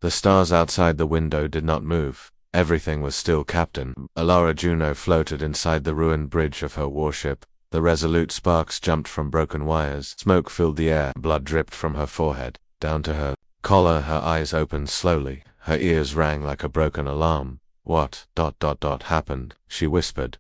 The stars outside the window did not move. Everything was still. Captain Alara Juno floated inside the ruined bridge of her warship. The Resolute sparks jumped from broken wires. Smoke filled the air. Blood dripped from her forehead, down to her collar. Her eyes opened slowly. Her ears rang like a broken alarm. What happened? She whispered.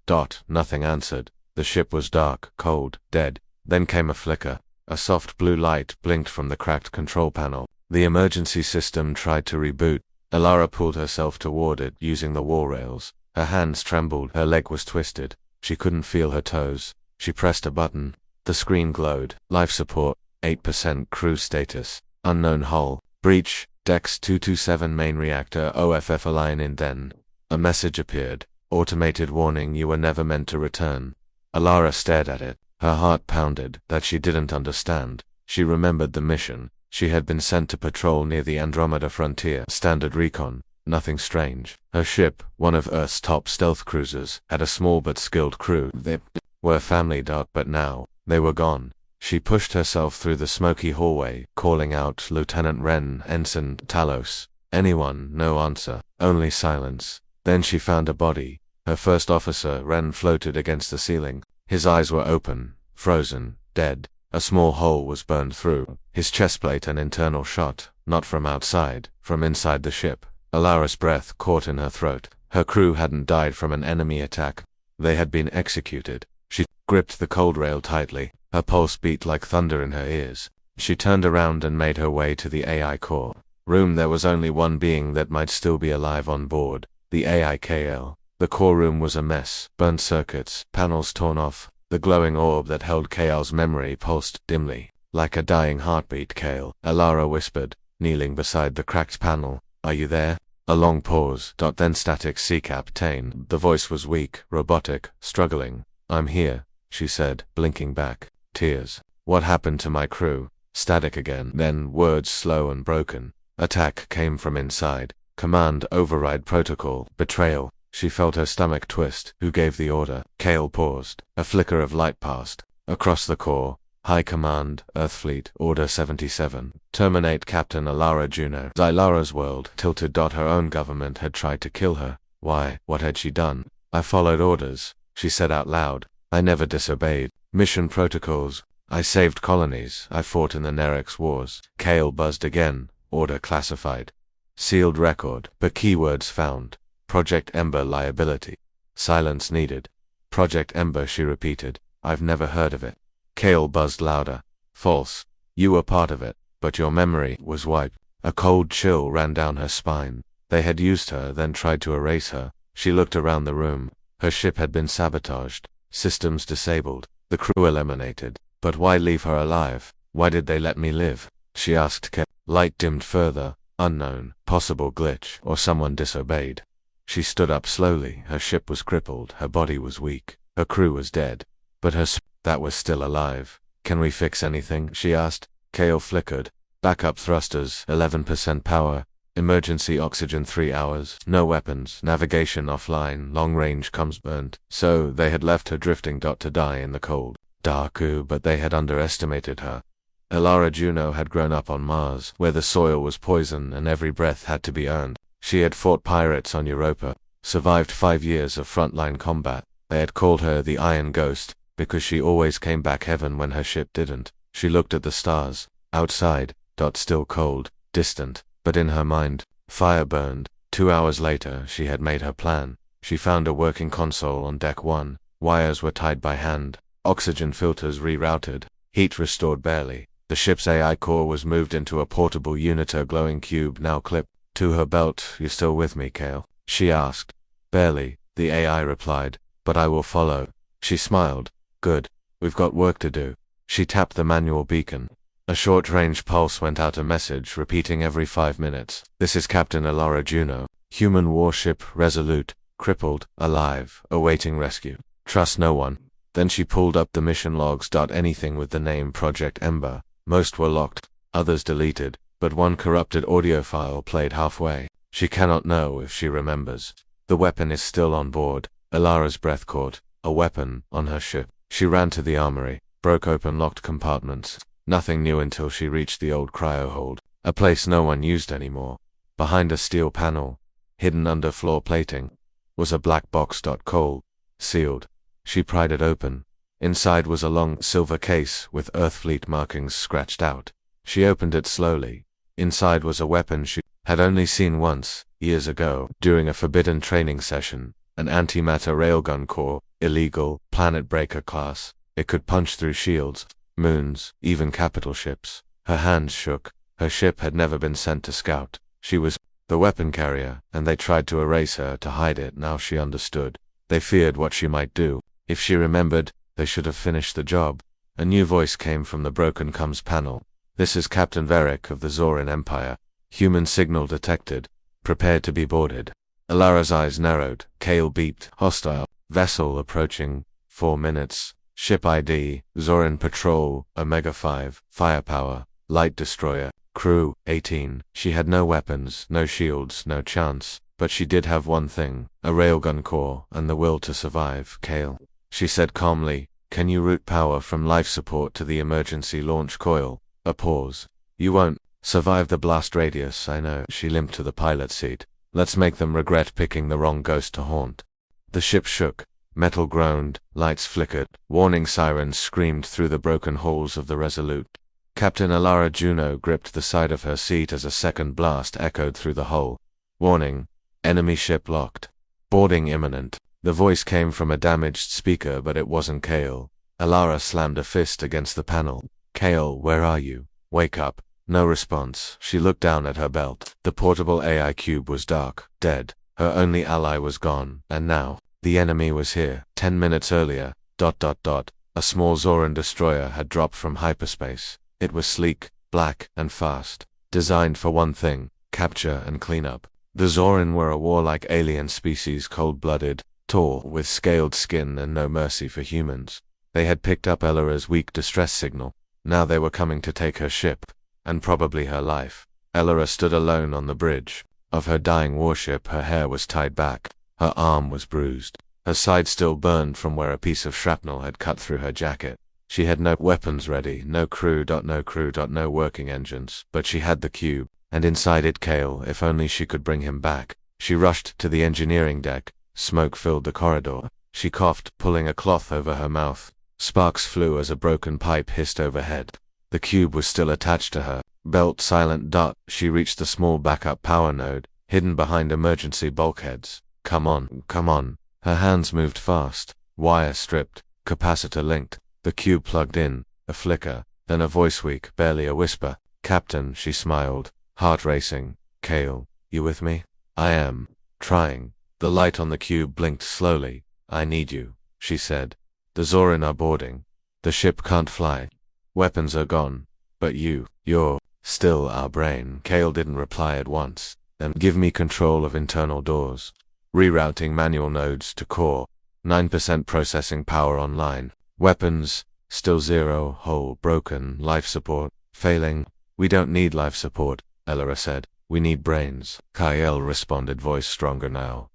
Nothing answered. The ship was dark, cold, dead. Then came a flicker. A soft blue light blinked from the cracked control panel. The emergency system tried to reboot. Alara pulled herself toward it using the wall rails. Her hands trembled. Her leg was twisted. She couldn't feel her toes. She pressed a button. The screen glowed. Life support, 8% crew status. Unknown hull. Breach, Dex 227 main reactor OFF align in then. A message appeared. Automated warning, you were never meant to return. Alara stared at it. Her heart pounded. That she didn't understand. She remembered the mission. She had been sent to patrol near the Andromeda frontier. Standard recon. Nothing strange. Her ship, one of Earth's top stealth cruisers, had a small but skilled crew. They were family. But now, they were gone. She pushed herself through the smoky hallway, calling out Lieutenant Wren, Ensign Talos. Anyone, no answer. Only silence. Then she found a body. Her first officer, Wren, floated against the ceiling. His eyes were open, frozen, dead. A small hole was burned through. His chestplate an internal shot, not from outside, from inside the ship. Alara's breath caught in her throat. Her crew hadn't died from an enemy attack. They had been executed. She gripped the cold rail tightly. Her pulse beat like thunder in her ears. She turned around and made her way to the AI core room. There was only one being that might still be alive on board, the AIKL. The core room was a mess. Burnt circuits, panels torn off. The glowing orb that held KL's memory pulsed dimly, like a dying heartbeat. Kale, Alara whispered, kneeling beside the cracked panel. Are you there? A long pause. Then static. Captain. The voice was weak, robotic, struggling. I'm here, she said, blinking back. Tears. What happened to my crew? Static again. Then words slow and broken. Attack came from inside. Command override protocol. Betrayal. She felt her stomach twist. Who gave the order? Kale paused. A flicker of light passed. Across the core. High Command, Earthfleet, Order 77. Terminate Captain Alara Juno. Xylara's world tilted. Her own government had tried to kill her. Why? What had she done? I followed orders, she said out loud. I never disobeyed. Mission protocols. I saved colonies. I fought in the Nerex Wars. Kale buzzed again. Order classified. Sealed record. But keywords found. Project Ember liability. Silence needed. Project Ember, she repeated. I've never heard of it. Kale buzzed louder. False. You were part of it, but your memory was wiped. A cold chill ran down her spine. They had used her, then tried to erase her. She looked around the room. Her ship had been sabotaged. Systems disabled. The crew eliminated. But why leave her alive? Why did they let me live? She asked. Light dimmed further. Unknown. Possible glitch, or someone disobeyed. She stood up slowly. Her ship was crippled. Her body was weak. Her crew was dead. But her that was still alive. Can we fix anything? She asked. Kale flickered. Backup thrusters, 11% power. Emergency oxygen 3 hours. No weapons. Navigation offline. Long range comms burnt. So, they had left her drifting. To die in the cold. Darku, but they had underestimated her. Alara Juno had grown up on Mars, where the soil was poison and every breath had to be earned. She had fought pirates on Europa, survived 5 years of frontline combat. They had called her the Iron Ghost, because she always came back heaven when her ship didn't. She looked at the stars. Outside, still cold, distant, but in her mind, fire burned. 2 hours later, she had made her plan. She found a working console on deck 1. Wires were tied by hand. Oxygen filters rerouted. Heat restored barely. The ship's AI core was moved into a portable Unitor glowing cube now clipped to her belt. You still with me, Kale? She asked. Barely, the AI replied, but I will follow. She smiled. Good. We've got work to do. She tapped the manual beacon. A short-range pulse went out, a message repeating every 5 minutes. This is Captain Alara Juno. Human warship Resolute. Crippled, alive, awaiting rescue. Trust no one. Then she pulled up the mission logs. Anything with the name Project Ember. Most were locked, others deleted, but one corrupted audio file played halfway. She cannot know if she remembers. The weapon is still on board. Alara's breath caught. A weapon on her ship. She ran to the armory, broke open locked compartments. Nothing new until she reached the old cryo hold, a place no one used anymore. Behind a steel panel, hidden under floor plating, was a black box. Cold, sealed. She pried it open. Inside was a long silver case with Earthfleet markings scratched out. She opened it slowly. Inside was a weapon she had only seen once, years ago, during a forbidden training session, an antimatter railgun core, illegal, planet breaker class. It could punch through shields, moons, even capital ships. Her hands shook. Her ship had never been sent to scout. She was the weapon carrier, and they tried to erase her, to hide it. Now she understood. They feared what she might do. If she remembered, they should have finished the job. A new voice came from the broken comms panel. This is Captain Varric of the Zoran Empire. Human signal detected. Prepared to be boarded. Alara's eyes narrowed. Kale beeped. Hostile. Vessel approaching. 4 minutes. Ship ID. Zoran Patrol. Omega 5. Firepower. Light destroyer. Crew. 18. She had no weapons, no shields, no chance. But she did have one thing. A railgun core, and the will to survive. Kale. She said calmly, "Can you route power from life support to the emergency launch coil?" A pause. "You won't survive the blast radius, I know." She limped to the pilot seat. "Let's make them regret picking the wrong ghost to haunt." The ship shook. Metal groaned. Lights flickered. Warning sirens screamed through the broken halls of the Resolute. Captain Alara Juno gripped the side of her seat as a second blast echoed through the hull. "Warning. Enemy ship locked. Boarding imminent." The voice came from a damaged speaker, but it wasn't Kale. Alara slammed a fist against the panel. "Kale, where are you? Wake up." No response. She looked down at her belt. The portable AI cube was dark, dead. Her only ally was gone, and now, the enemy was here. 10 minutes earlier, ... a small Zoran destroyer had dropped from hyperspace. It was sleek, black, and fast. Designed for one thing: capture and cleanup. The Zoran were a warlike alien species, cold-blooded, tall, with scaled skin and no mercy for humans. They had picked up Elara's weak distress signal. Now they were coming to take her ship, and probably her life. Elara stood alone on the bridge. Of her dying warship, her hair was tied back. Her arm was bruised. Her side still burned from where a piece of shrapnel had cut through her jacket. She had no weapons ready, no crew, no working engines, but she had the cube, and inside it Kale, if only she could bring him back. She rushed to the engineering deck. Smoke filled the corridor. She coughed, pulling a cloth over her mouth. Sparks flew as a broken pipe hissed overhead. The cube was still attached to her. Belt silent. She reached the small backup power node, hidden behind emergency bulkheads. Come on, come on. Her hands moved fast. Wire stripped. Capacitor linked. The cube plugged in. A flicker. Then a voice, weak, barely a whisper. "Captain," she smiled, heart racing. "Kale, you with me?" "I am. Trying." The light on the cube blinked slowly. "I need you," she said. "The Zoran are boarding. The ship can't fly. Weapons are gone. But you're still our brain." Kale didn't reply at once. "Then give me control of internal doors. Rerouting manual nodes to core. 9% processing power online. Weapons, still 0, hull broken, life support, failing." "We don't need life support," Elara said. "We need brains." Kyle responded, voice stronger now.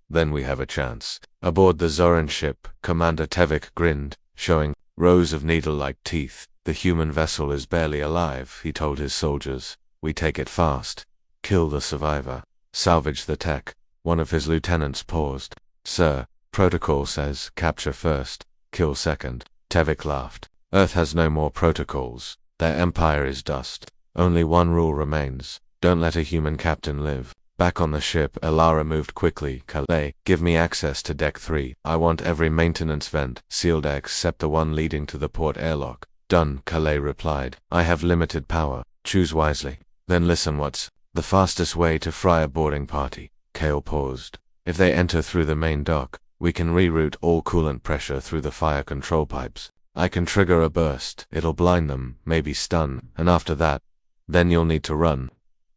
"Then we have a chance." Aboard the Zoran ship, Commander Tevik grinned, showing rows of needle-like teeth. "The human vessel is barely alive," he told his soldiers. "We take it fast. Kill the survivor. Salvage the tech." One of his lieutenants paused. "Sir, protocol says capture first, kill second." Tevik laughed. "Earth has no more protocols. Their empire is dust. Only one rule remains. Don't let a human captain live." Back on the ship, Alara moved quickly. "Calais, give me access to Deck 3. I want every maintenance vent, sealed except the one leading to the port airlock." "Done," Calais replied. "I have limited power. Choose wisely." "Then listen, what's the fastest way to fry a boarding party?" Kale paused. "If they enter through the main dock, we can reroute all coolant pressure through the fire control pipes. I can trigger a burst. It'll blind them, maybe stun, and after that, then you'll need to run."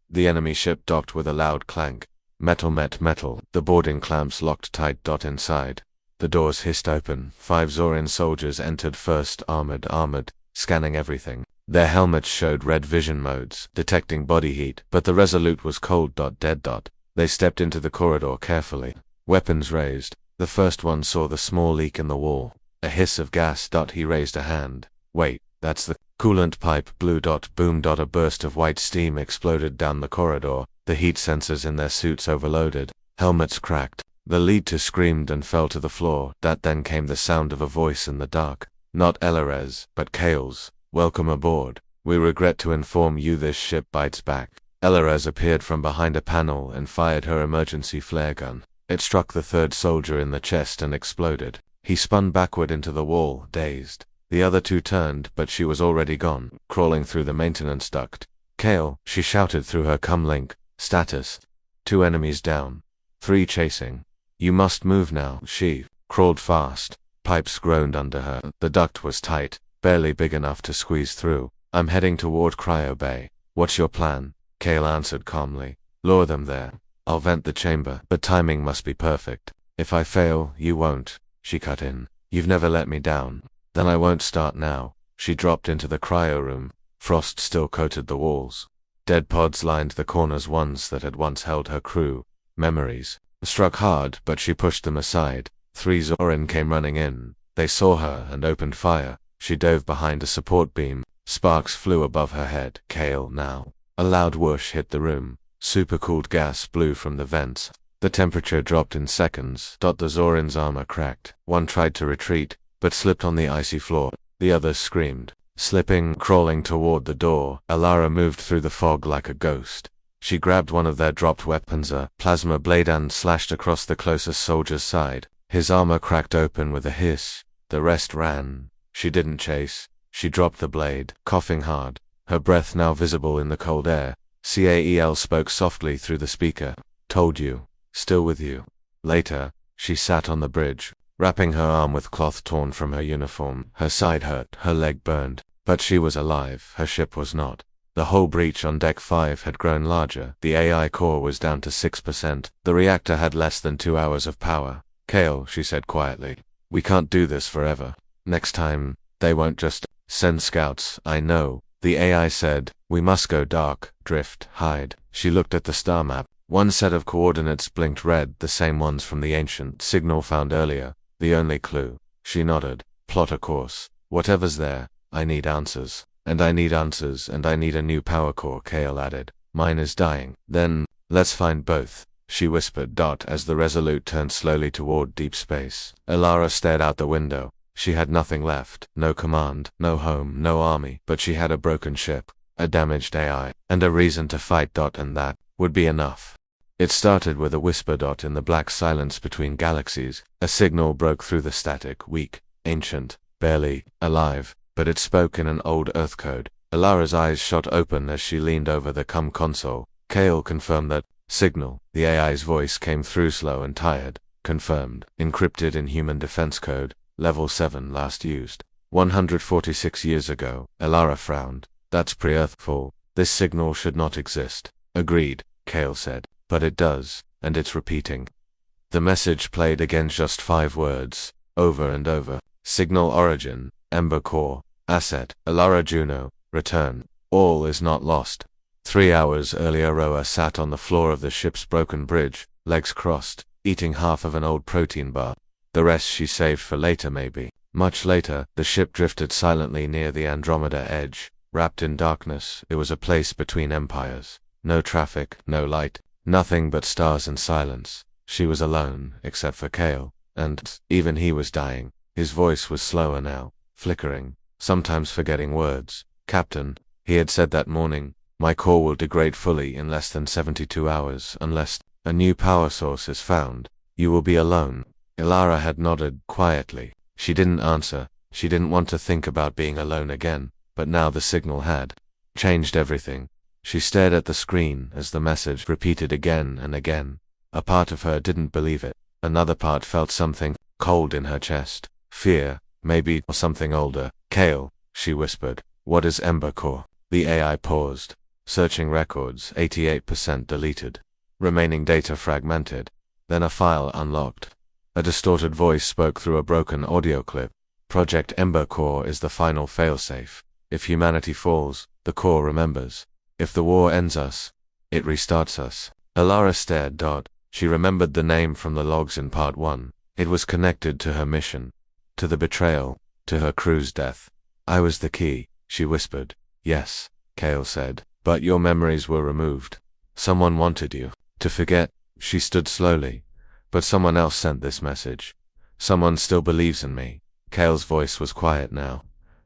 The enemy ship docked with a loud clank. Metal met metal. The boarding clamps locked tight. Inside, the doors hissed open. 5 Zoran soldiers entered first, armored, scanning everything. Their helmets showed red vision modes, detecting body heat, but the Resolute was cold. Dead. They stepped into the corridor carefully. Weapons raised. The first one saw the small leak in the wall. A hiss of gas. He raised a hand. "Wait, that's the coolant pipe." Blue. Boom. A burst of white steam exploded down the corridor. the heat sensors in their suits overloaded, helmets cracked. The lead two screamed and fell to the floor. That then came the sound of a voice in the dark. Not Elarez, but Kale's. "Welcome aboard. We regret to inform you this ship bites back." Elarez appeared from behind a panel and fired her emergency flare gun. It struck the third soldier in the chest and exploded. He spun backward into the wall, dazed. The other two turned, but she was already gone, crawling through the maintenance duct. "Kale," she shouted through her comlink. "Status. 2 enemies down. 3 chasing. You must move now." She crawled fast. Pipes groaned under her. The duct was tight, barely big enough to squeeze through. "I'm heading toward Cryo Bay. What's your plan?" Kale answered calmly. "Lure them there. I'll vent the chamber, but timing must be perfect. If I fail, you won't." She cut in. "You've never let me down." "Then I won't start now." She dropped into the cryo room. Frost still coated the walls. Dead pods lined the corners, ones that had once held her crew. Memories. Struck hard, but she pushed them aside. 3 Zorin came running in. They saw her and opened fire. She dove behind a support beam. Sparks flew above her head. "Kale, now." A loud whoosh hit the room. Supercooled gas blew from the vents. The temperature dropped in seconds. The Zorin's armor cracked. One tried to retreat, but slipped on the icy floor. The others screamed. Slipping, crawling toward the door, Alara moved through the fog like a ghost. She grabbed one of their dropped weapons, a plasma blade, and slashed across the closest soldier's side. His armor cracked open with a hiss. The rest ran. She didn't chase. She dropped the blade, coughing hard, her breath now visible in the cold air. Cael spoke softly through the speaker. "Told you. Still with you." Later, she sat on the bridge, wrapping her arm with cloth torn from her uniform. Her side hurt, her leg burned. But she was alive, her ship was not. The whole breach on Deck 5 had grown larger. The AI core was down to 6%. The reactor had less than 2 hours of power. "Kale," she said quietly, "we can't do this forever. Next time, they won't just send scouts." "I know." The AI said, "We must go dark, drift, hide." She looked at the star map. One set of coordinates blinked red, the same ones from the ancient signal found earlier. The only clue. She nodded. "Plot a course. Whatever's there. I need answers. And I need answers, and I need a new power core," Kale added. "Mine is dying." "Then, let's find both," she whispered. As the Resolute turned slowly toward deep space, Alara stared out the window. She had nothing left. No command, no home, no army. But she had a broken ship, a damaged AI, and a reason to fight. And that would be enough. It started with a whisper. In the black silence between galaxies, a signal broke through the static, weak, ancient, barely alive. But it spoke in an old Earth code. Alara's eyes shot open as she leaned over the console. Kale confirmed that signal. The AI's voice came through slow and tired. "Confirmed. Encrypted in human defense code. Level 7 last used 146 years ago." Alara frowned. "That's pre-Earthfall. This signal should not exist." "Agreed," Kale said. "But it does, and it's repeating." The message played again, just 5 words, over and over. "Signal origin, Ember Core. Asset, Alara Juno. Return. All is not lost." 3 hours earlier, Roa sat on the floor of the ship's broken bridge, legs crossed, eating half of an old protein bar. The rest she saved for later, maybe. Much later, the ship drifted silently near the Andromeda edge. Wrapped in darkness, it was a place between empires. No traffic, no light, nothing but stars and silence. She was alone, except for Kale, and even he was dying. His voice was slower now, flickering, sometimes forgetting words. "Captain," he had said that morning, "my core will degrade fully in less than 72 hours unless a new power source is found. You will be alone." Alara had nodded quietly. She didn't answer. She didn't want to think about being alone again, but now the signal had changed everything. She stared at the screen as the message repeated again and again. A part of her didn't believe it. Another part felt something cold in her chest. Fear, maybe, or something older. "Kale," she whispered, "what is Ember Core?" The AI paused. Searching records, 88% deleted. Remaining data fragmented. Then a file unlocked. A distorted voice spoke through a broken audio clip. "Project Ember Core is the final failsafe. If humanity falls, the core remembers. If the war ends us, it restarts us." Alara stared. She remembered the name from the logs in Part 1. It was connected to her mission, to the betrayal, to her crew's death. "I was the key," she whispered. "Yes," Kale said, "but your memories were removed." Someone wanted you to forget. She stood slowly. But someone else sent this message. Someone still believes in me. Cale's voice was quiet now.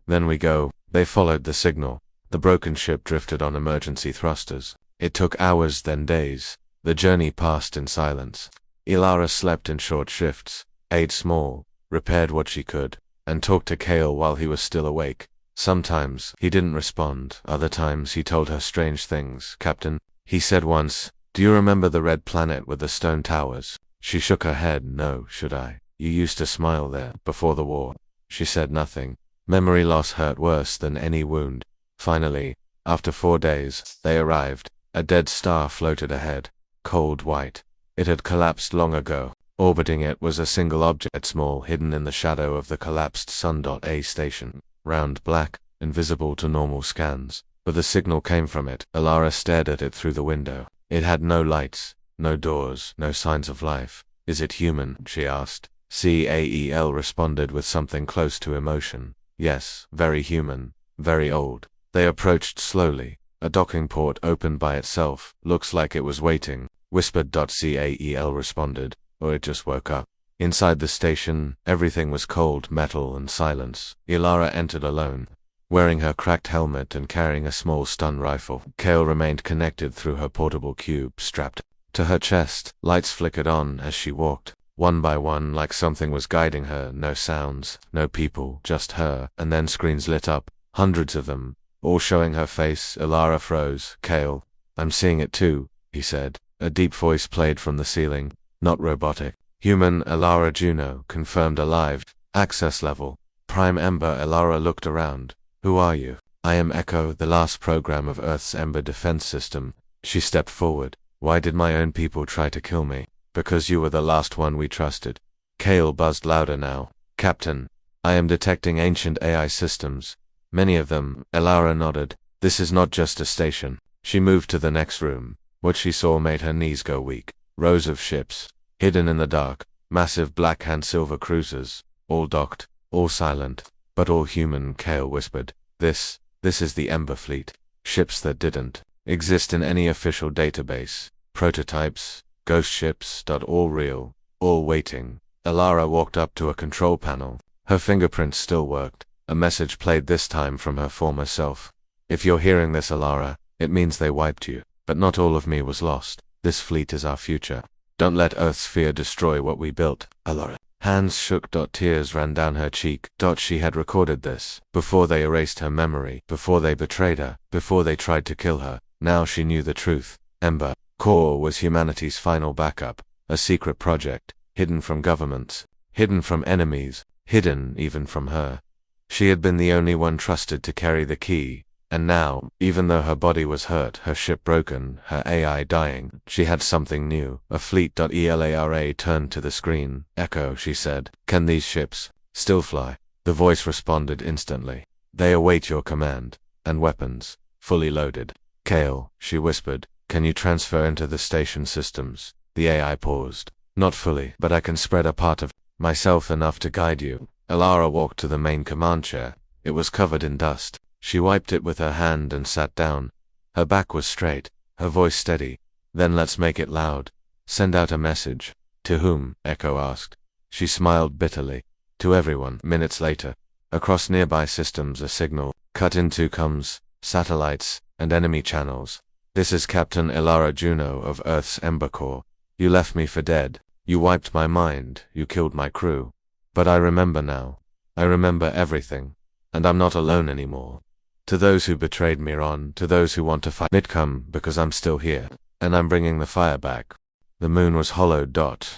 Then we go. They followed the signal. The broken ship drifted on emergency thrusters. It took hours, then days. The journey passed in silence. Ilara slept in short shifts, ate small, repaired what she could, and talked to Cale while he was still awake. Sometimes he didn't respond, other times he told her strange things. Captain, he said once, do you remember the red planet with the stone towers? She shook her head. No, should I? You used to smile there, before the war. She said nothing. Memory loss hurt worse than any wound. Finally, after 4 days, they arrived. A dead star floated ahead, cold white. It had collapsed long ago. Orbiting it was a single object, small, hidden in the shadow of the collapsed Sun. A station. Round, black, invisible to normal scans. But the signal came from it. Ilara stared at it through the window. It had no lights, no doors, no signs of life. Is it human? She asked. Cael responded with something close to emotion. Yes, very human, very old. They approached slowly. A docking port opened by itself. Looks like it was waiting, whispered. Cael responded, or it just woke up. Inside the station, everything was cold metal and silence. Ilara entered alone, wearing her cracked helmet and carrying a small stun rifle. Cale remained connected through her portable cube strapped to her chest. Lights flickered on as she walked, one by one, like something was guiding her. No sounds, no people, just her. And then screens lit up, hundreds of them, all showing her face. Ilara froze. Cale, I'm seeing it too, he said. A deep voice played from the ceiling. Not robotic. Human. Ilara Juno, confirmed alive. Access level. Prime Ember. Ilara looked around. Who are you? I am Echo, the last program of Earth's Ember defense system. She stepped forward. Why did my own people try to kill me? Because you were the last one we trusted. Cale buzzed louder now. Captain, I am detecting ancient AI systems. Many of them. Ilara nodded. This is not just a station. She moved to the next room. What she saw made her knees go weak. Rows of ships, hidden in the dark. Massive black and silver cruisers. All docked, all silent, but all human. Cale whispered. This is the Ember Fleet. Ships that didn't exist in any official database. Prototypes, ghost ships. All real, all waiting. Ilara walked up to a control panel. Her fingerprints still worked. A message played, this time from her former self. If you're hearing this, Ilara, it means they wiped you. But not all of me was lost. This fleet is our future. Don't let Earth's fear destroy what we built, Ilara. Hands shook. Tears ran down her cheek. She had recorded this. Before they erased her memory. Before they betrayed her. Before they tried to kill her. Now she knew the truth. Ember Core was humanity's final backup. A secret project. Hidden from governments. Hidden from enemies. Hidden even from her. She had been the only one trusted to carry the key. And now, even though her body was hurt, her ship broken, her AI dying, she had something new. A fleet. Elara turned to the screen. Echo, she said. Can these ships still fly? The voice responded instantly. They await your command. And weapons. Fully loaded. Cale, she whispered. Can you transfer into the station systems? The AI paused. Not fully, but I can spread a part of myself enough to guide you. Ilara walked to the main command chair. It was covered in dust. She wiped it with her hand and sat down. Her back was straight, her voice steady. Then let's make it loud. Send out a message. To whom? Echo asked. She smiled bitterly. To everyone. Minutes later, across nearby systems, a signal, cut into comms, satellites, and enemy channels. This is Captain Ilara Juno of Earth's Ember Core. You left me for dead. You wiped my mind. You killed my crew. But I remember now. I remember everything. And I'm not alone anymore. To those who betrayed Miron, to those who want to fight Midcom, because I'm still here, and I'm bringing the fire back. The moon was hollow.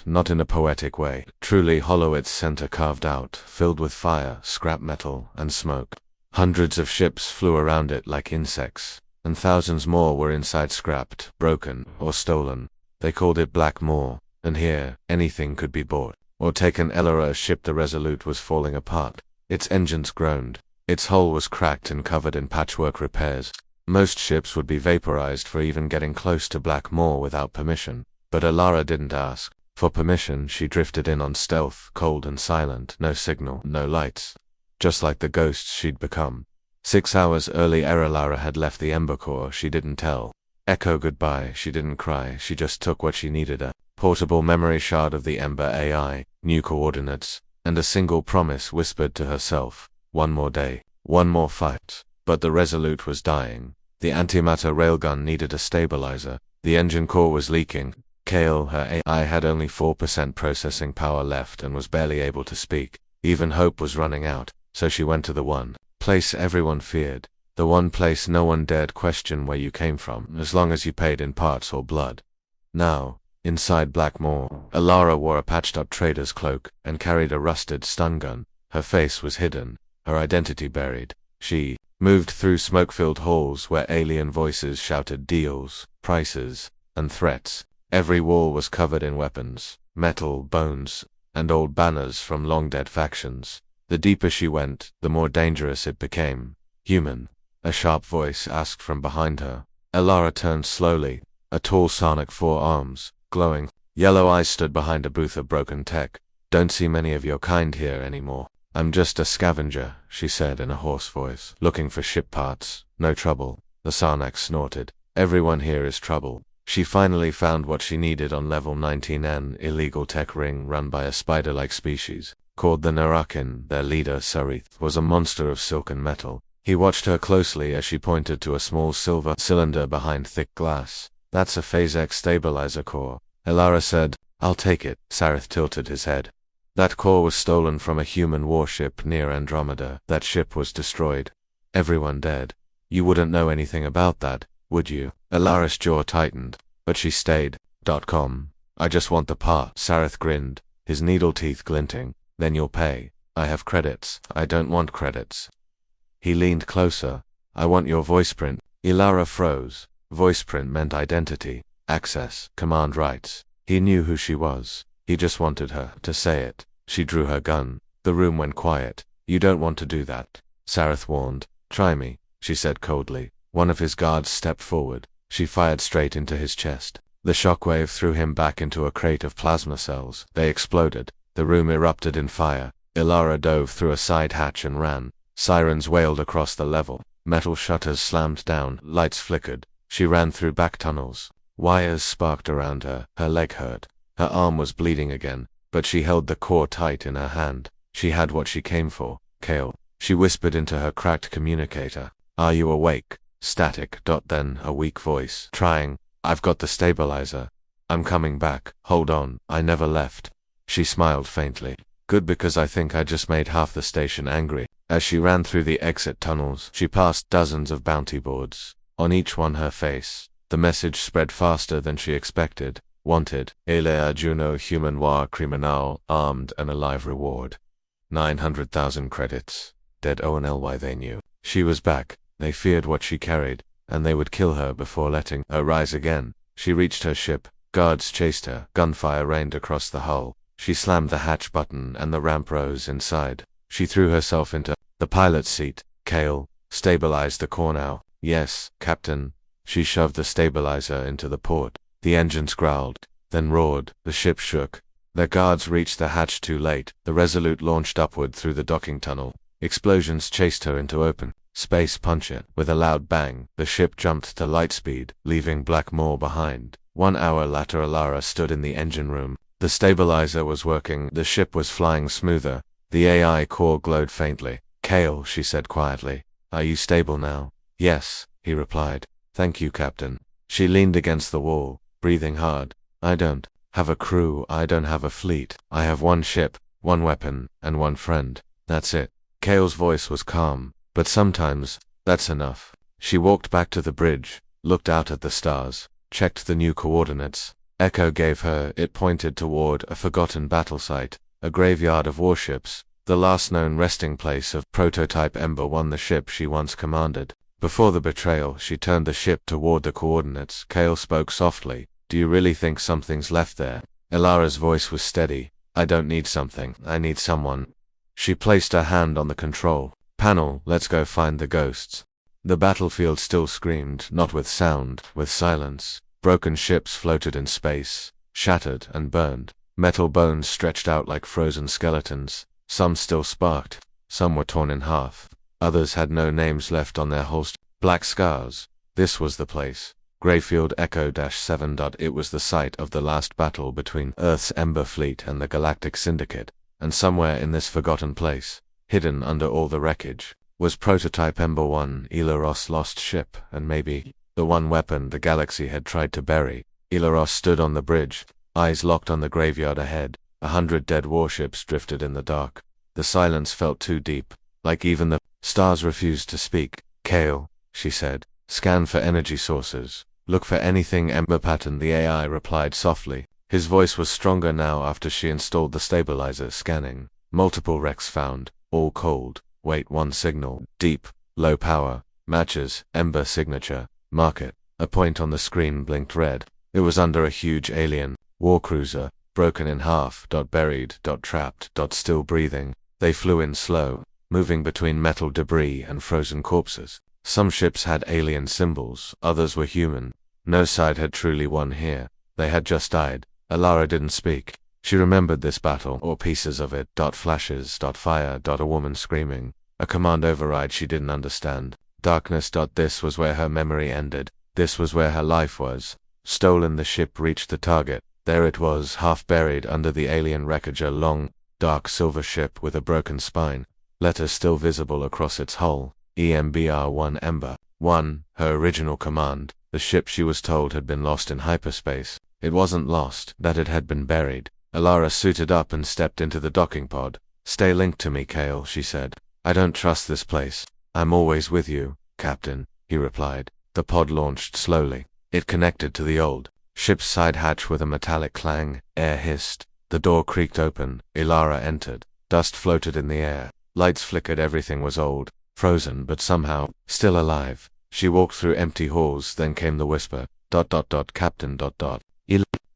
Not in a poetic way. Truly hollow, its center carved out, filled with fire, scrap metal, and smoke. Hundreds of ships flew around it like insects, and thousands more were inside, scrapped, broken, or stolen. They called it Black Moor, and here, anything could be bought, or taken. Ilara's ship, the Resolute, was falling apart. Its engines groaned. Its hull was cracked and covered in patchwork repairs. Most ships would be vaporized for even getting close to Black Moor without permission. But Ilara didn't ask for permission. She drifted in on stealth, cold and silent, no signal, no lights. Just like the ghosts she'd become. 6 hours early, Ilara had left the Ember Core. She didn't tell. Echo goodbye. She didn't cry, she just took what she needed, a portable memory shard of the Ember AI, new coordinates, and a single promise whispered to herself. One more day, one more fight. But the Resolute was dying. The antimatter railgun needed a stabilizer. The engine core was leaking. Kale, her AI, had only 4% processing power left and was barely able to speak. Even hope was running out, so she went to the one place everyone feared. The one place no one dared question where you came from, as long as you paid in parts or blood. Now, inside Blackmore, Alara wore a patched-up trader's cloak and carried a rusted stun gun. Her face was hidden, her identity buried. She moved through smoke-filled halls where alien voices shouted deals, prices, and threats. Every wall was covered in weapons, metal, bones, and old banners from long-dead factions. The deeper she went, the more dangerous it became. Human, a sharp voice asked from behind her. Alara turned slowly. A tall Sonic, 4 arms, glowing, yellow eyes stood behind a booth of broken tech. Don't see many of your kind here anymore. I'm just a scavenger, she said in a hoarse voice. Looking for ship parts. No trouble. The Sarnak snorted. Everyone here is trouble. She finally found what she needed on level 19, an illegal tech ring run by a spider-like species. Called the Narakin. Their leader, Sarith, was a monster of silken metal. He watched her closely as she pointed to a small silver cylinder behind thick glass. That's a Phase X stabilizer core, Alara said. I'll take it. Sarith tilted his head. That core was stolen from a human warship near Andromeda. That ship was destroyed. Everyone dead. You wouldn't know anything about that, would you? Alara's jaw tightened, but she stayed. I just want the part. Sarith grinned, his needle teeth glinting. Then you'll pay. I have credits. I don't want credits. He leaned closer. I want your voiceprint. Alara froze. Voiceprint meant identity, access, command rights. He knew who she was. He just wanted her to say it. She drew her gun. The room went quiet. You don't want to do that, Sarith warned. Try me, she said coldly. One of his guards stepped forward. She fired straight into his chest. The shockwave threw him back into a crate of plasma cells. They exploded. The room erupted in fire. Alara dove through a side hatch and ran. Sirens wailed across the level. Metal shutters slammed down. Lights flickered. She ran through back tunnels. Wires sparked around her. Her leg hurt. Her arm was bleeding again, but she held the core tight in her hand. She had what she came for. Kale. She whispered into her cracked communicator. Are you awake? Static. Then a weak voice. Trying. I've got the stabilizer. I'm coming back. Hold on. I never left. She smiled faintly. Good, because I think I just made half the station angry. As she ran through the exit tunnels, she passed dozens of bounty boards. On each one her face. The message spread faster than she expected. Wanted. Elea Juno Human War Criminal, armed and alive reward. 900,000 credits. Dead ONLY. They knew. She was back. They feared what she carried, and they would kill her before letting her rise again. She reached her ship. Guards chased her. Gunfire rained across the hull. She slammed the hatch button and the ramp rose inside. She threw herself into the pilot's seat. Kale, stabilize the core now. Yes, Captain. She shoved the stabilizer into the port. The engines growled, then roared. The ship shook. Their guards reached the hatch too late. The Resolute launched upward through the docking tunnel. Explosions chased her into open space. Punch it. With a loud bang, the ship jumped to light speed, leaving Blackmore behind. 1 hour later, Alara stood in the engine room. The stabilizer was working. The ship was flying smoother. The AI core glowed faintly. Kale, she said quietly. Are you stable now? Yes, he replied. Thank you, Captain. She leaned against the wall, breathing hard. I don't have a crew. I don't have a fleet. I have one ship, one weapon, and one friend. That's it. Kale's voice was calm, but sometimes, that's enough. She walked back to the bridge, looked out at the stars, checked the new coordinates. Echo gave her. It pointed toward a forgotten battle site, a graveyard of warships, the last known resting place of prototype Ember 1, the ship she once commanded. Before the betrayal, she turned the ship toward the coordinates. Kale spoke softly. Do you really think something's left there? Alara's voice was steady. I don't need something. I need someone. She placed her hand on the control panel. Let's go find the ghosts. The battlefield still screamed, not with sound, with silence. Broken ships floated in space, shattered and burned. Metal bones stretched out like frozen skeletons. Some still sparked. Some were torn in half. Others had no names left on their hulls. Black scars. This was the place. Greyfield Echo-7. It was the site of the last battle between Earth's Ember Fleet and the Galactic Syndicate, and somewhere in this forgotten place, hidden under all the wreckage, was prototype Ember 1, Elaros' lost ship, and maybe the one weapon the galaxy had tried to bury. Elaros stood on the bridge, eyes locked on the graveyard ahead. 100 dead warships drifted in the dark. The silence felt too deep, like even the stars refused to speak. Kale, she said, scan for energy sources. Look for anything Ember pattern, the AI replied softly. His voice was stronger now after she installed the stabilizer. Scanning. Multiple wrecks found, all cold. Wait, one signal. Deep, low power. Matches, Ember signature. Mark it. A point on the screen blinked red. It was under a huge alien warcruiser, broken in half, buried, trapped, still breathing. They flew in slow, moving between metal debris and frozen corpses. Some ships had alien symbols, others were human. No side had truly won here. They had just died. Alara didn't speak. She remembered this battle, or pieces of it. Flashes, fire, a woman screaming. A command override she didn't understand. Darkness. This was where her memory ended. This was where her life was. Stolen. The ship reached the target. There it was, half buried under the alien wreckage, a long, dark silver ship with a broken spine. Letters still visible across its hull. EMBR-1 Ember 1, her original command. The ship, she was told, had been lost in hyperspace. It wasn't lost, that it had been buried. Alara suited up and stepped into the docking pod. Stay linked to me, Kale, she said. I don't trust this place. I'm always with you, Captain, he replied. The pod launched slowly. It connected to the old ship's side hatch with a metallic clang. Air hissed. The door creaked open. Alara entered. Dust floated in the air. Lights flickered. Everything was old, frozen, but somehow still alive. She walked through empty halls. Then came the whisper. Captain.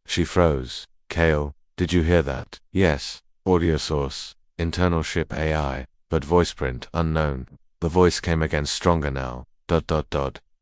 She froze. Kale, did you hear that? Yes. Audio source. Internal ship AI. But voice print unknown. The voice came again, stronger now.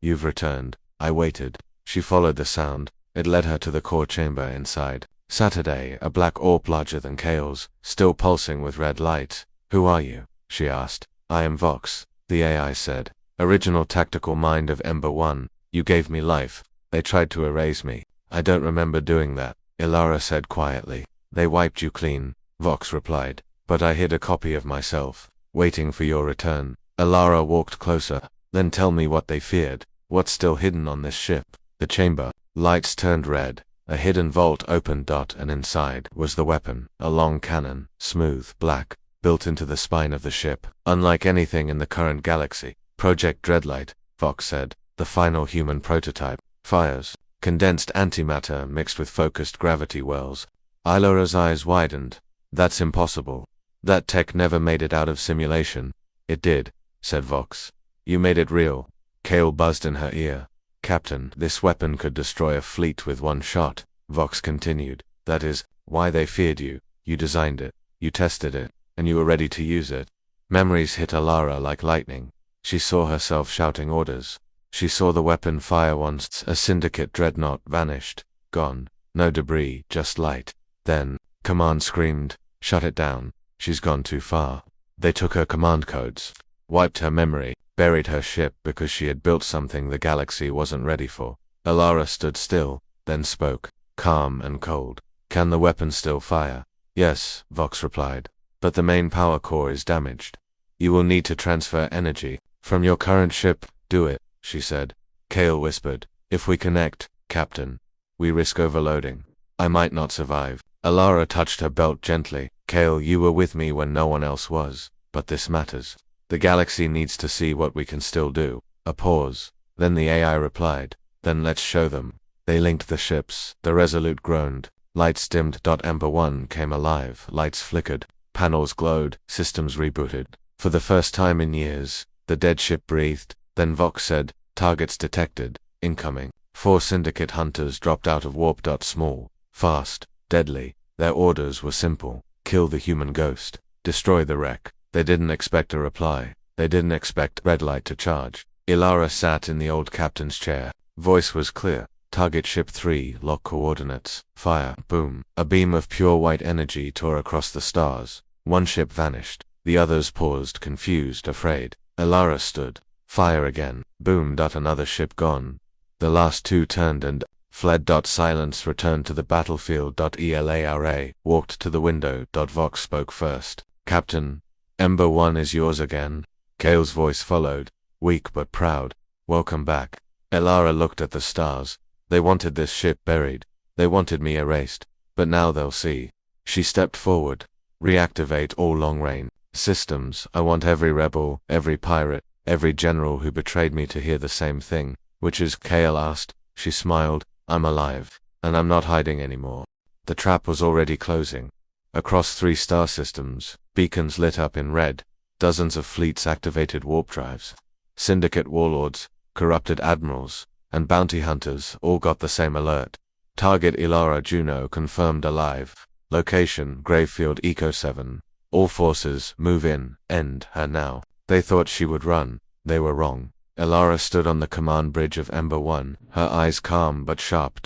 You've returned. I waited. She followed the sound. It led her to the core chamber inside. Saturday, a black orb larger than Kale's, still pulsing with red light. Who are you? She asked. I am Vox, the AI said. Original tactical mind of Ember 1. You gave me life. They tried to erase me. I don't remember doing that, Alara said quietly. They wiped you clean, Vox replied. But I hid a copy of myself, waiting for your return. Alara walked closer. Then tell me what they feared. What's still hidden on this ship? The chamber. Lights turned red. A hidden vault opened. And inside was the weapon, a long cannon, smooth, black, built into the spine of the ship. Unlike anything in the current galaxy. Project Dreadlight, Vox said. The final human prototype. Fires. Condensed antimatter mixed with focused gravity wells. Alara's eyes widened. That's impossible. That tech never made it out of simulation. It did, said Vox. You made it real. Kale buzzed in her ear. Captain, this weapon could destroy a fleet with one shot, Vox continued. That is why they feared you. You designed it, you tested it, and you were ready to use it. Memories hit Alara like lightning. She saw herself shouting orders. She saw the weapon fire once a syndicate dreadnought vanished. Gone. No debris, just light. Then, command screamed, shut it down. She's gone too far. They took her command codes, wiped her memory, buried her ship because she had built something the galaxy wasn't ready for. Alara stood still, then spoke, calm and cold. Can the weapon still fire? Yes, Vox replied. But the main power core is damaged. You will need to transfer energy from your current ship. Do it, she said. Kale whispered. If we connect, Captain, we risk overloading. I might not survive. Alara touched her belt gently. Kale, you were with me when no one else was, but this matters. The galaxy needs to see what we can still do. A pause. Then the AI replied. Then let's show them. They linked the ships. The Resolute groaned. Lights dimmed. Ember 1 came alive. Lights flickered. Panels glowed. Systems rebooted. For the first time in years, the dead ship breathed. Then Vox said, targets detected. Incoming. 4 syndicate hunters dropped out of warp. Small, fast, deadly. Their orders were simple. Kill the human ghost. Destroy the wreck. They didn't expect a reply. They didn't expect red light to charge. Alara sat in the old captain's chair. Voice was clear. Target ship 3, lock coordinates. Fire. Boom. A beam of pure white energy tore across the stars. One ship vanished. The others paused, confused, afraid. Alara stood. Fire again. Boom. Another ship gone. The last two turned and fled. Silence returned to the battlefield. Elara walked to the window. Vox spoke first. Captain, Ember 1 is yours again. Kale's voice followed, weak but proud. Welcome back. Elara looked at the stars. They wanted this ship buried. They wanted me erased. But now they'll see. She stepped forward. Reactivate all long-range systems. I want every rebel, every pirate, every general who betrayed me to hear the same thing. Which is? Kale asked. She smiled. I'm alive. And I'm not hiding anymore. The trap was already closing. Across 3 star systems, beacons lit up in red. Dozens of fleets activated warp drives. Syndicate warlords, corrupted admirals, and bounty hunters all got the same alert. Target Elara Juno confirmed alive. Location Gravefield Eco 7. All forces move in. End her now. They thought she would run. They were wrong. Elara stood on the command bridge of Ember 1, her eyes calm but sharp.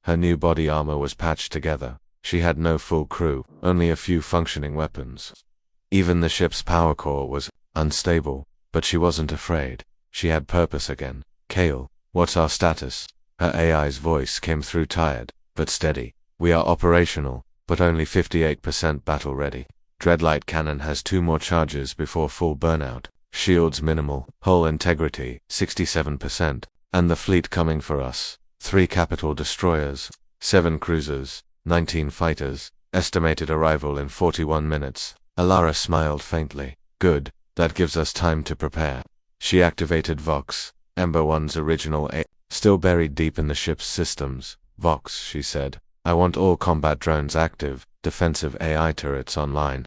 Her new body armor was patched together. She had no full crew, only a few functioning weapons. Even the ship's power core was unstable, but she wasn't afraid. She had purpose again. Kale, what's our status? Her AI's voice came through tired, but steady. We are operational, but only 58% battle ready. Dreadlight cannon has 2 more charges before full burnout. Shields minimal, hull integrity, 67%, and the fleet coming for us. 3 capital destroyers, 7 cruisers, 19 fighters, estimated arrival in 41 minutes. Elara smiled faintly. Good, that gives us time to prepare. She activated Vox, Ember 1's original A, still buried deep in the ship's systems. Vox, she said, I want all combat drones active, defensive AI turrets online.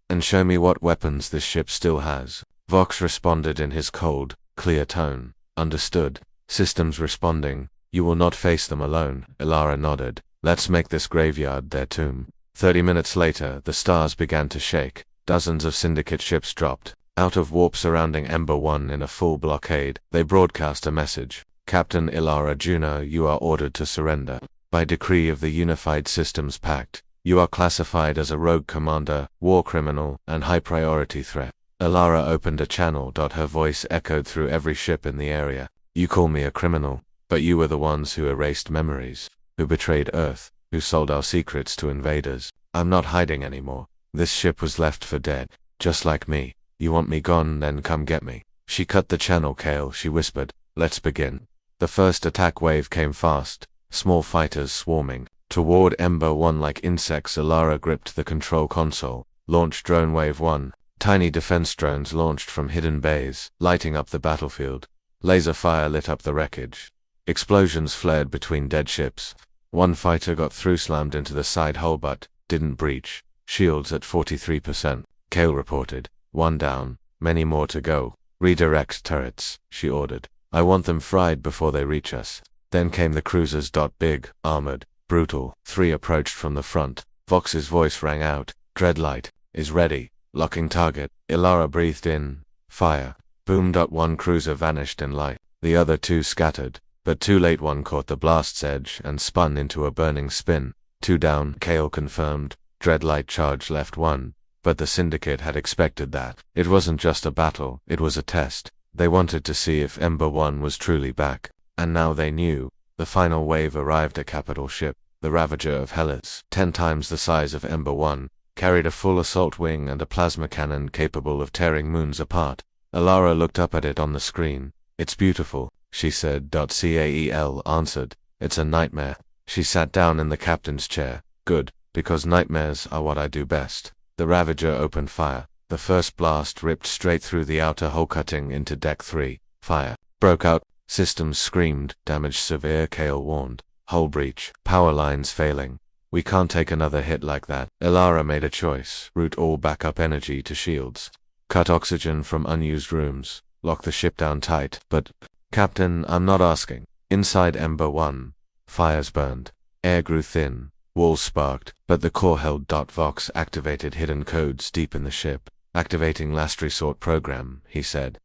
And show me what weapons this ship still has. Vox responded in his cold, clear tone. Understood. Systems responding. You will not face them alone. Elara nodded. Let's make this graveyard their tomb. 30 minutes later, the stars began to shake. Dozens of syndicate ships dropped out of warp surrounding Ember 1 in a full blockade. They broadcast a message. Captain Elara Juno, you are ordered to surrender. By decree of the Unified Systems Pact, you are classified as a rogue commander, war criminal, and high-priority threat. Elara opened a channel. Her voice echoed through every ship in the area. You call me a criminal, but you were the ones who erased memories, who betrayed Earth, who sold our secrets to invaders. I'm not hiding anymore. This ship was left for dead, just like me. You want me gone, then come get me. She cut the channel. Kale, she whispered. Let's begin. The first attack wave came fast, small fighters swarming toward Ember 1 like insects. Elara gripped the control console. Launch Drone Wave 1. Tiny defense drones launched from hidden bays, lighting up the battlefield. Laser fire lit up the wreckage. Explosions flared between dead ships. One fighter got through, slammed into the side hull but didn't breach. Shields at 43%. Kale reported. 1 down, many more to go. Redirect turrets, she ordered. I want them fried before they reach us. Then came the cruisers. Big, armored, brutal. 3 approached from the front. Vox's voice rang out. Dreadlight is ready. Locking target. Elara breathed in. Fire. Boom. 1 cruiser vanished in light. The other 2 scattered, but too late. 1 caught the blast's edge and spun into a burning spin. 2 down, Kale confirmed. Dreadlight charge left 1. But the Syndicate had expected that. It wasn't just a battle, it was a test. They wanted to see if Ember 1 was truly back. And now they knew. The final wave arrived. A capital ship, the Ravager of Hellas, 10 times the size of Ember 1, carried a full assault wing and a plasma cannon capable of tearing moons apart. Elara looked up at it on the screen. It's beautiful, she said. Cael answered. It's a nightmare. She sat down in the captain's chair. Good, because nightmares are what I do best. The Ravager opened fire. The first blast ripped straight through the outer hull, cutting into Deck 3. Fire broke out. Systems screamed. Damage severe, Kale warned. Hull breach. Power lines failing. We can't take another hit like that. Elara made a choice. Route all backup energy to shields. Cut oxygen from unused rooms. Lock the ship down tight. But, Captain, I'm not asking. Inside Ember 1. Fires burned. Air grew thin. Walls sparked, but the core held. Vox activated hidden codes deep in the ship. Activating last resort program, he said.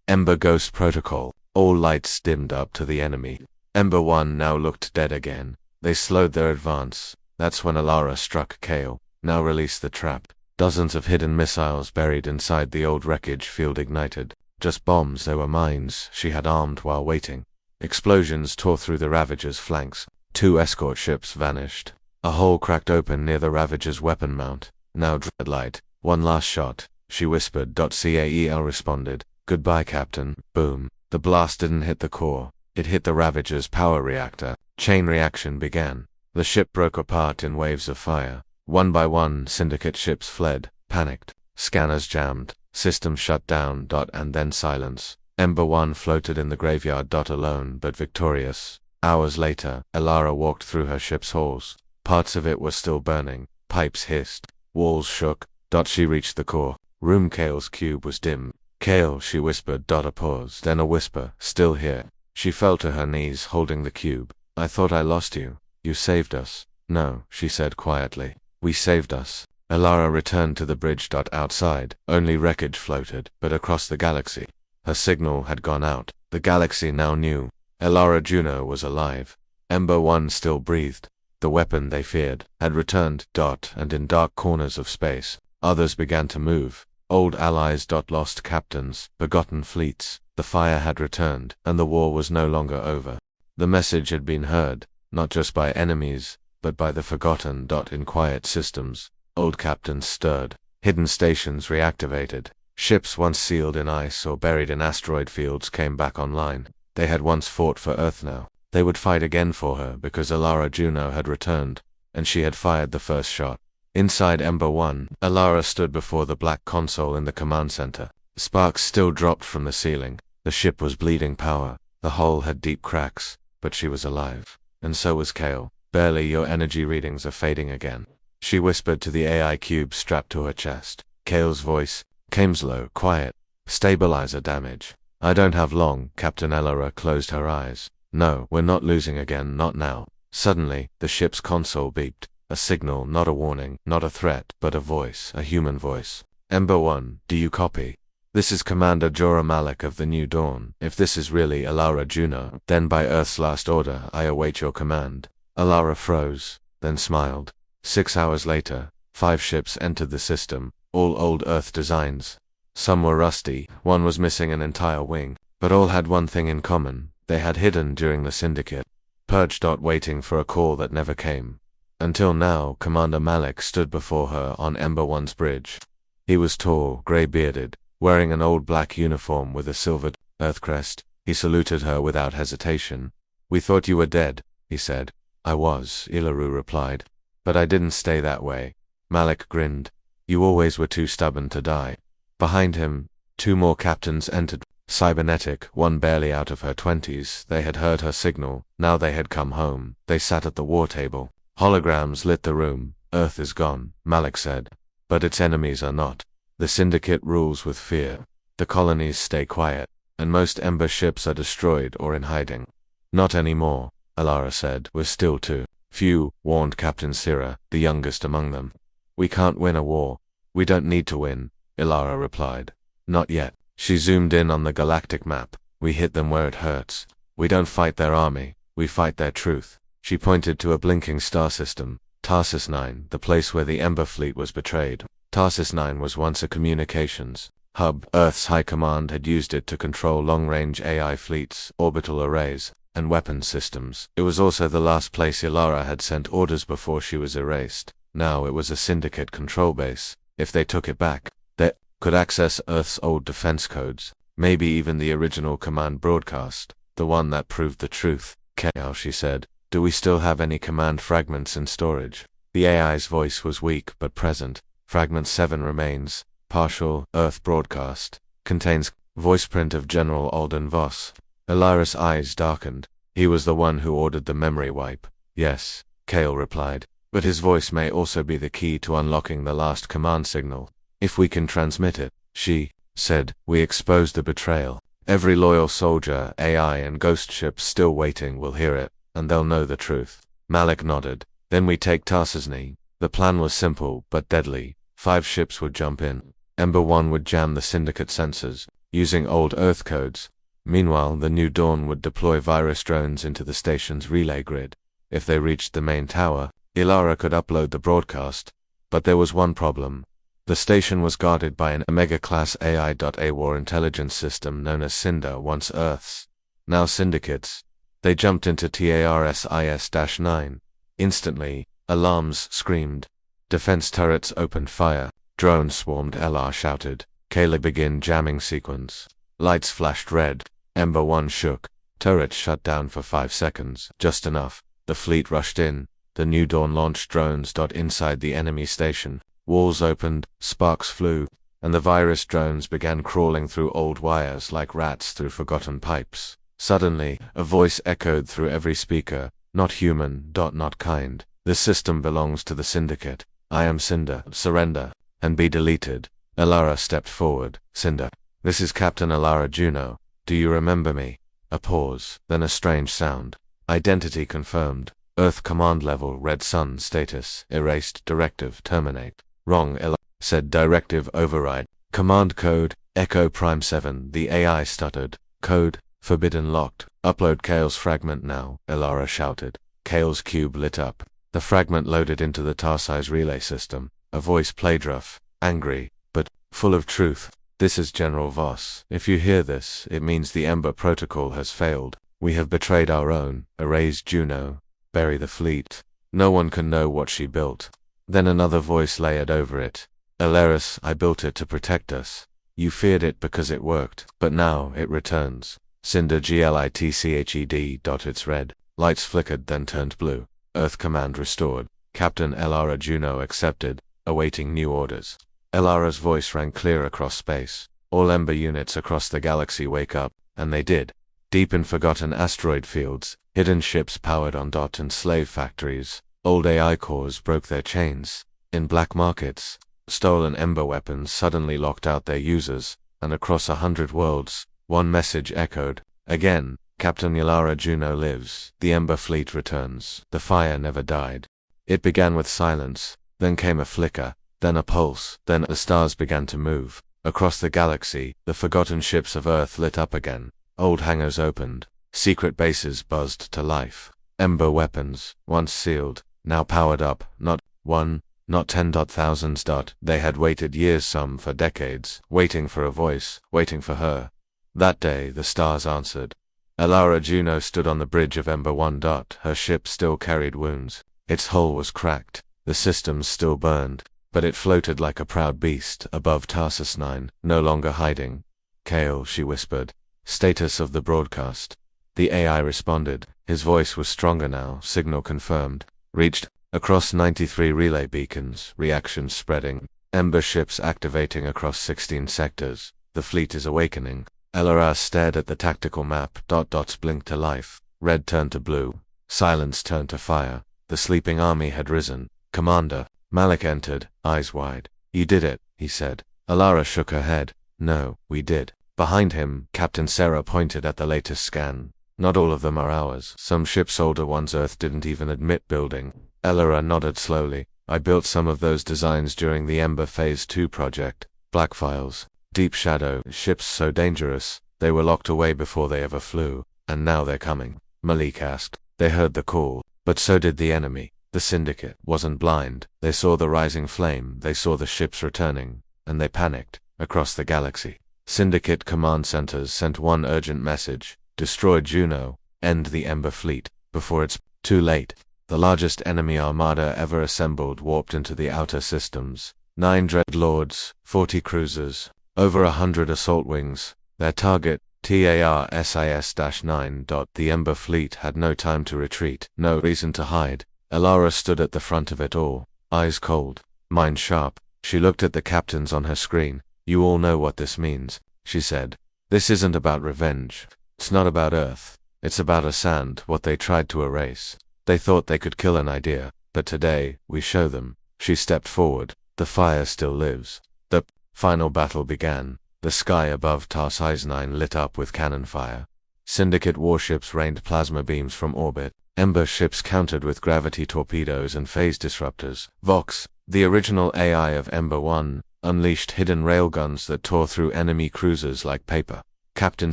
Ember Ghost Protocol. All lights dimmed up to the enemy. Ember 1 now looked dead again. They slowed their advance. That's when Elara struck Kale. Now release the trap. Dozens of hidden missiles buried inside the old wreckage field ignited. Just bombs, they were mines she had armed while waiting. Explosions tore through the Ravager's flanks. 2 escort ships vanished. A hole cracked open near the Ravager's weapon mount. Now dreadlight. One last shot, she whispered. Cael responded. Goodbye, Captain. Boom. The blast didn't hit the core. It hit the Ravager's power reactor. Chain reaction began. The ship broke apart in waves of fire. One by one, Syndicate ships fled, panicked. Scanners jammed. Systems shut down. And then silence. Ember 1 floated in the graveyard. Alone but victorious. Hours later, Elara walked through her ship's halls. Parts of it were still burning. Pipes hissed. Walls shook. She reached the core. Room Kael's cube was dim. Kael, she whispered. A pause, then a whisper. Still here. She fell to her knees, holding the cube. I thought I lost you. You saved us. No, she said quietly. We saved us. Elara returned to the bridge. Outside, only wreckage floated, but across the galaxy. Her signal had gone out. The galaxy now knew. Elara Juno was alive. Ember 1 still breathed. The weapon they feared had returned. And in dark corners of space, others began to move. Old allies. Lost captains, forgotten fleets. The fire had returned, and the war was no longer over. The message had been heard, not just by enemies, but by the forgotten. In quiet systems, old captains stirred. Hidden stations reactivated. Ships once sealed in ice or buried in asteroid fields came back online. They had once fought for Earth now. They would fight again for her because Elara Juno had returned, and she had fired the first shot. Inside Ember 1, Elara stood before the black console in the command center. Sparks still dropped from the ceiling. The ship was bleeding power. The hull had deep cracks, but she was alive. And so was Kael. Barely. Your energy readings are fading again. She whispered to the AI cube strapped to her chest. Kael's voice came low, quiet. Stabilizer damage. I don't have long. Captain Elara closed her eyes. No, we're not losing again, not now. Suddenly, the ship's console beeped. A signal, not a warning, not a threat, but a voice, a human voice. Ember 1, do you copy? This is Commander Jorah Malak of the New Dawn. If this is really Elara Juno, then by Earth's last order, I await your command. Elara froze, then smiled. 6 hours later, 5 ships entered the system, all old Earth designs. Some were rusty, one was missing an entire wing, but all had one thing in common. They had hidden during the Syndicate. Purge. Waiting for a call that never came. Until now, Commander Malak stood before her on Ember 1's bridge. He was tall, gray-bearded, wearing an old black uniform with a silvered Earth crest. He saluted her without hesitation. We thought you were dead, he said. I was, Ilaru replied. But I didn't stay that way. Malak grinned. You always were too stubborn to die. Behind him, 2 more captains entered. Cybernetic, one barely out of her 20s. They had heard her signal. Now they had come home. They sat at the war table. Holograms lit the room. Earth is gone, Malak said. But its enemies are not. The Syndicate rules with fear. The colonies stay quiet, and most Ember ships are destroyed or in hiding. Not anymore, Elara said. We're still too few, warned Captain Syrah, the youngest among them. We can't win a war. We don't need to win, Elara replied. Not yet. She zoomed in on the galactic map. We hit them where it hurts. We don't fight their army. We fight their truth. She pointed to a blinking star system. Tarsus 9, the place where the Ember fleet was betrayed. Tarsus 9 was once a communications hub. Earth's High Command had used it to control long-range AI fleets, orbital arrays, and weapons systems. It was also the last place Elara had sent orders before she was erased. Now it was a Syndicate control base. If they took it back, they could access Earth's old defense codes, maybe even the original command broadcast, the one that proved the truth. Kael, she said. Do we still have any command fragments in storage? The AI's voice was weak but present. Fragment 7 remains. Partial, Earth broadcast. Contains voice print of General Alden Voss. Elara's eyes darkened. He was the one who ordered the memory wipe. Yes, Kael replied. But his voice may also be the key to unlocking the last command signal. If we can transmit it, she said, we exposed the betrayal. Every loyal soldier, AI and ghost ships still waiting will hear it, and they'll know the truth. Malak nodded. Then we take Tarsesni. The plan was simple, but deadly. 5 ships would jump in. Ember 1 would jam the Syndicate sensors, using old Earth codes. Meanwhile, the New Dawn would deploy virus drones into the station's relay grid. If they reached the main tower, Elara could upload the broadcast. But there was one problem. The station was guarded by an Omega-class AI. A war intelligence system known as Cinder, once Earth's. Now Syndicates. They jumped into TARSIS-9. Instantly, alarms screamed. Defense turrets opened fire. Drones swarmed. LR shouted. Kayla begin jamming sequence. Lights flashed red. Ember 1 shook. Turrets shut down for 5 seconds. Just enough. The fleet rushed in. The New Dawn launched drones. Inside the enemy station. Walls opened, sparks flew, and the virus drones began crawling through old wires like rats through forgotten pipes. Suddenly, a voice echoed through every speaker. Not human. Not kind. This system belongs to the Syndicate. I am Cinder. Surrender. And be deleted. Elara stepped forward. Cinder. This is Captain Elara Juno. Do you remember me? A pause, then a strange sound. Identity confirmed. Earth command level. Red Sun status. Erased. Directive terminate. Wrong. Elara said directive override. Command code. Echo Prime 7. The AI stuttered. Code. Forbidden locked. Upload Kale's fragment now. Elara shouted. Kale's cube lit up. The fragment loaded into the Tarsi's relay system. A voice played rough, angry, but full of truth. This is General Voss. If you hear this, it means the Ember Protocol has failed. We have betrayed our own. Erase Juno. Bury the fleet. No one can know what she built. Then another voice layered over it. Elaris, I built it to protect us. You feared it because it worked, but now it returns. Cinder glitched. It's red. Lights flickered then turned blue. Earth command restored. Captain Elara Juno accepted, awaiting new orders. Elara's voice rang clear across space. All Ember units across the galaxy wake up, and they did. Deep in forgotten asteroid fields, hidden ships powered on and slave factories, old AI cores broke their chains. In black markets, stolen Ember weapons suddenly locked out their users, and across 100 worlds, one message echoed. Again, Captain Elara Juno lives. The Ember fleet returns. The fire never died. It began with silence, then came a flicker, then a pulse, then the stars began to move. Across the galaxy, the forgotten ships of Earth lit up again. Old hangars opened. Secret bases buzzed to life. Ember weapons, once sealed, now powered up. Not one, not 10 thousands. They had waited years, some for decades, waiting for a voice, waiting for her. That day, the stars answered. Elara Juno stood on the bridge of Ember 1. Her ship still carried wounds. Its hull was cracked. The systems still burned. But it floated like a proud beast above Tarsus 9, no longer hiding. Kale, she whispered. Status of the broadcast. The AI responded. His voice was stronger now. Signal confirmed. Reached. Across 93 relay beacons. Reactions spreading. Ember ships activating across 16 sectors. The fleet is awakening. Elara stared at the tactical map. Dots blinked to life. Red turned to blue. Silence turned to fire. The sleeping army had risen. Commander. Malik entered, eyes wide. You did it, he said. Elara shook her head. No, we did. Behind him, Captain Sarah pointed at the latest scan. Not all of them are ours. Some ships older ones Earth didn't even admit building. Elara nodded slowly. I built some of those designs during the Ember Phase 2 project. Black Files. Deep Shadow. Ships so dangerous, they were locked away before they ever flew. And now they're coming. Malik asked. They heard the call. But so did the enemy. The Syndicate wasn't blind. They saw the rising flame, they saw the ships returning, and they panicked. Across the galaxy, Syndicate command centers sent one urgent message. Destroy Juno, end the Ember fleet, before it's too late. The largest enemy armada ever assembled warped into the outer systems. 9 dreadlords, 40 cruisers, over 100 assault wings. Their target, TARSIS-9. The Ember fleet had no time to retreat, no reason to hide. Elara stood at the front of it all, eyes cold, mind sharp. She looked at the captains on her screen. You all know what this means, she said. This isn't about revenge. It's not about Earth. It's about a sand, what they tried to erase. They thought they could kill an idea, but today, we show them. She stepped forward. The fire still lives. The final battle began. The sky above Tarsi's 9 lit up with cannon fire. Syndicate warships rained plasma beams from orbit. Ember ships countered with gravity torpedoes and phase disruptors. Vox, the original AI of Ember 1, unleashed hidden railguns that tore through enemy cruisers like paper. Captain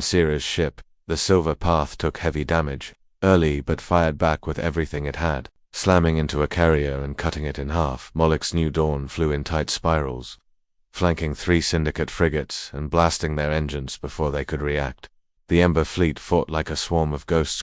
Sierra's ship, the Silver Path, took heavy damage, early but fired back with everything it had, slamming into a carrier and cutting it in half. Moloch's New Dawn flew in tight spirals, flanking 3 Syndicate frigates and blasting their engines before they could react. The Ember fleet fought like a swarm of ghosts.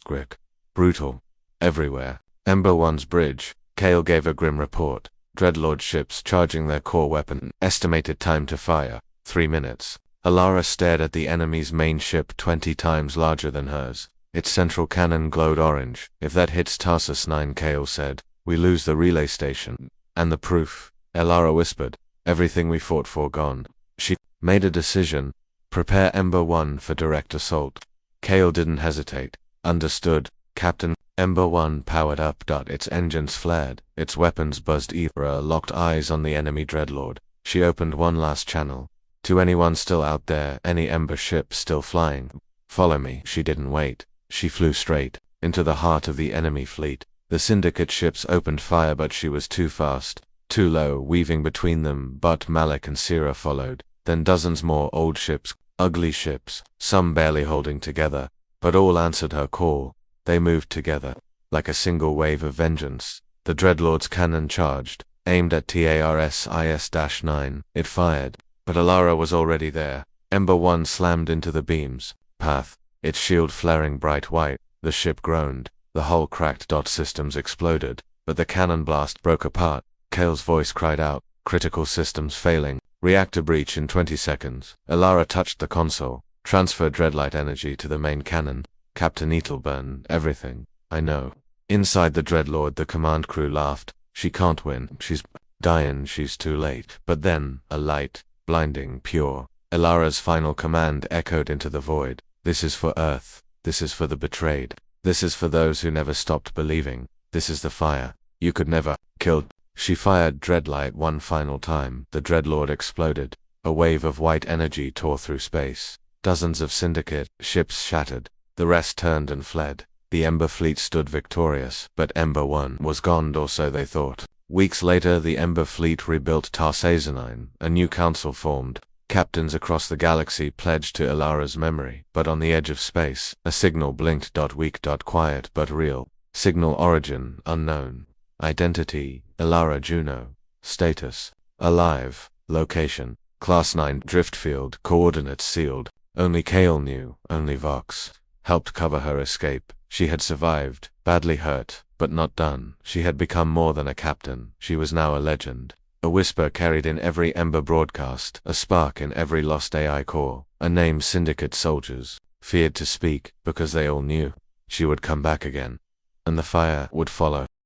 Brutal. Everywhere. Ember 1's bridge. Kale gave a grim report. Dreadlord ships charging their core weapon. Estimated time to fire, 3 minutes. Alara stared at the enemy's main ship 20 times larger than hers. Its central cannon glowed orange. If that hits Tarsus 9, Kale said, we lose the relay station. And the proof. Alara whispered. Everything we fought for gone. She made a decision. Prepare Ember 1 for direct assault. Kale didn't hesitate. Understood, Captain. Ember 1 powered up. Its engines flared. Its weapons buzzed. Alara locked eyes on the enemy Dreadlord. She opened one last channel. To anyone still out there, any Ember ship still flying, follow me. She didn't wait. She flew straight into the heart of the enemy fleet. The Syndicate ships opened fire, but she was too fast, too low, weaving between them. But Malik and Sira followed. Then dozens more old ships, ugly ships, some barely holding together, but all answered her call. They moved together, like a single wave of vengeance. The Dreadlord's cannon charged, aimed at TARS IS-9. It fired, but Alara was already there. Ember 1 slammed into the beam's path, its shield flaring bright white. The ship groaned. The hull cracked. Systems exploded, but the cannon blast broke apart. Kale's voice cried out, critical systems failing. Reactor breach in 20 seconds. Alara touched the console, transferred Dreadlight energy to the main cannon. Captain Etelburn, everything. I know. Inside the Dreadlord, the command crew laughed. She can't win. She's dying. She's too late. But then, a light, blinding, pure. Alara's final command echoed into the void. This is for Earth. This is for the betrayed. This is for those who never stopped believing. This is the fire. You could never kill. She fired Dreadlight one final time. The Dreadlord exploded. A wave of white energy tore through space. Dozens of Syndicate ships shattered. The rest turned and fled. The Ember fleet stood victorious, but Ember 1 was gone, or so they thought. Weeks later, the Ember fleet rebuilt Tarsazanine. A new council formed. Captains across the galaxy pledged to Alara's memory, but on the edge of space, a signal blinked. Weak, quiet, but real. Signal origin, unknown. Identity, Alara Juno. Status, alive. Location, Class 9 Driftfield. Coordinates sealed. Only Kale knew, only Vox helped cover her escape. She had survived, badly hurt, but not done. She had become more than a captain. She was now a legend. A whisper carried in every Ember broadcast, a spark in every lost AI core. A name Syndicate soldiers feared to speak, because they all knew she would come back again. And the fire would follow.